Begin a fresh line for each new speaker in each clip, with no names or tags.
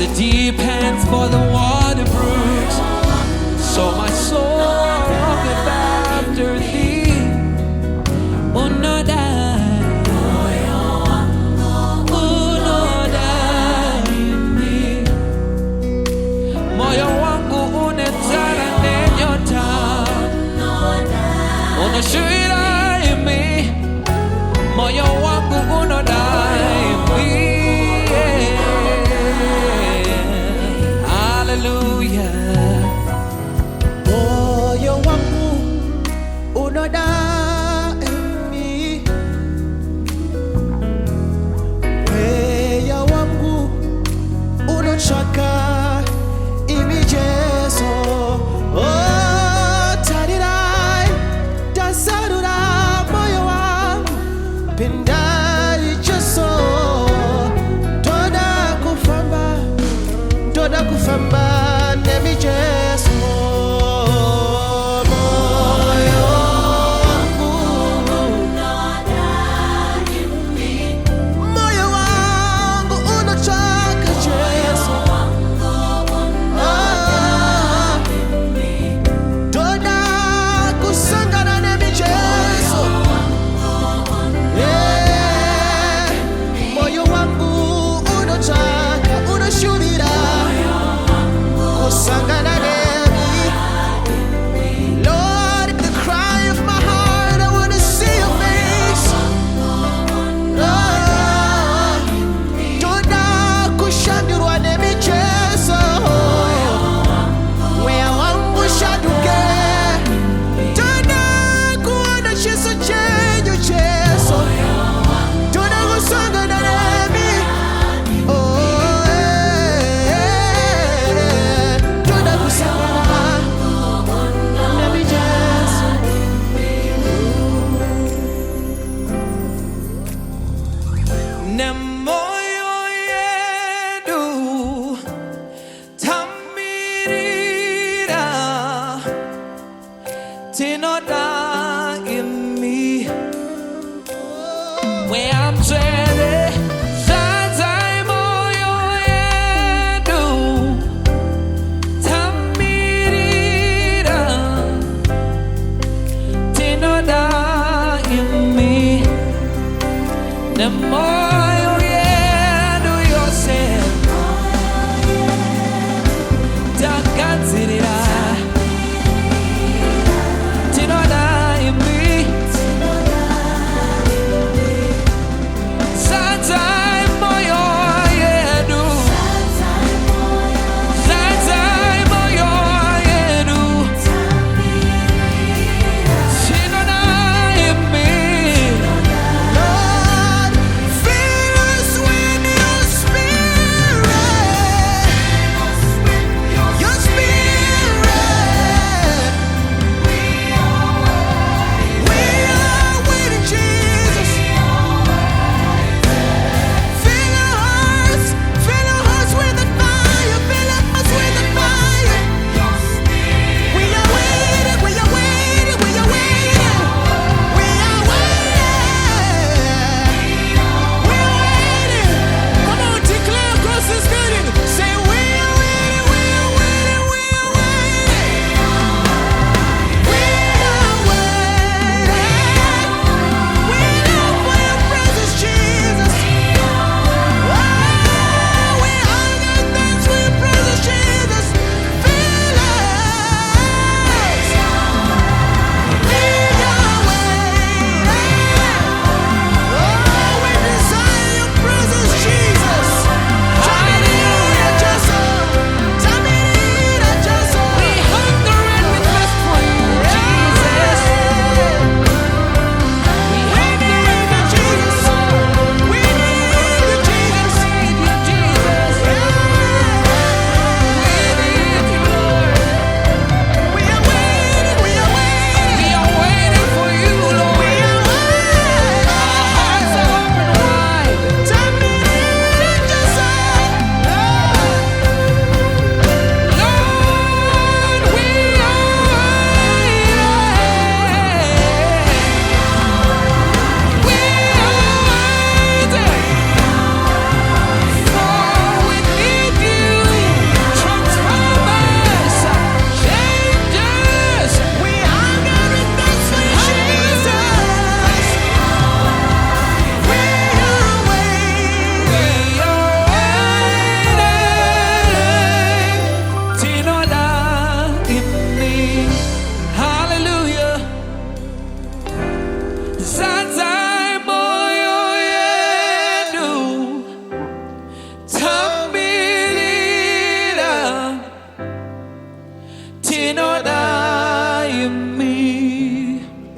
the deep hands for the water brooks. So my soul longeth after thee. Unodai, unodai mi. Moyo wangu unetara nenyota. Unashuira mi. Moyo wangu unodai mi. Hallelujah.
Moyo wangu unodai mi. Moyo wangu unochaka imijeso. Oh, tarirai tasarura moyo wangu pindai jeso. Toda kufamba nemi jeso. Moyo wangu unodai mi. Moyo wangu unochaka jeso. Toda kusangana nemi jeso. Moyo wangu unochaka unashubira.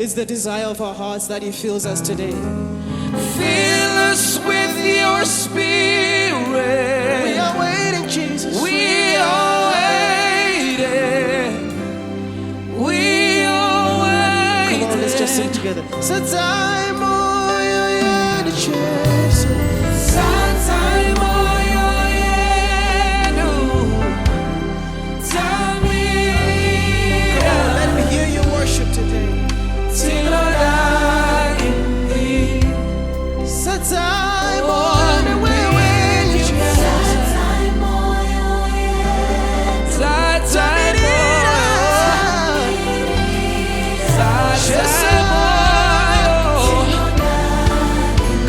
It's the desire of our hearts that He fills us today.
Fill us with your spirit.
We are waiting, Jesus.
We are waiting. We are waiting.
Come on, let's just sing together. Satai moyo yenu Jesu.
Satai moyo yenu. Tamira.
Come on, let me hear you worship today.
Tiloda in thee.
Satai moyo yenu Jesu.
Satai moyo. Satai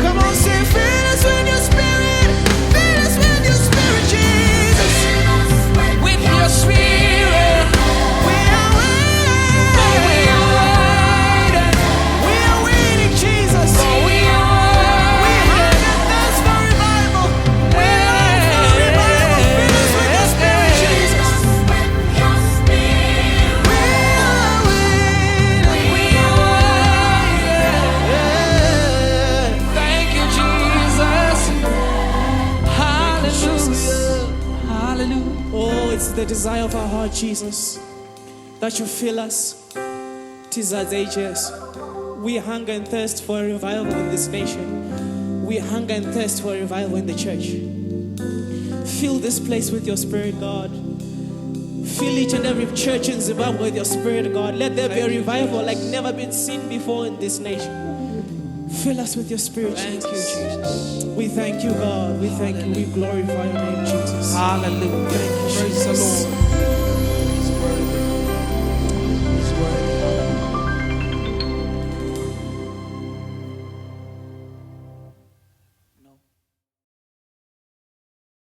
Come on, say, fill us with your spirit. Fill us with your spirit, Jesus.
with your spirit.
We are waiting.
We are waiting.
We are waiting, Jesus.
We
We
are
hunger and thirst for revival. We long for revival. Fill us with your spirit, Jesus. We are waiting. Yeah.
Thank you, Jesus. Hallelujah. Hallelujah.
Oh, it's the desire of our heart, Jesus, that you fill us. Tis our day, Jesus. We hunger and thirst for a revival in this nation. We hunger and thirst for a revival in the church. Fill this place with your spirit, God. Fill each and every church in Zimbabwe with your spirit, God. Let there be a revival like never been seen before in this nation. Fill us with your spirit,
Thank you,
Jesus.
Jesus.
We thank you, God. We thank you. We glorify your name, Jesus.
Hallelujah.
Thank you,
Praise the
Jesus.
Lord. He's worthy. He's worthy.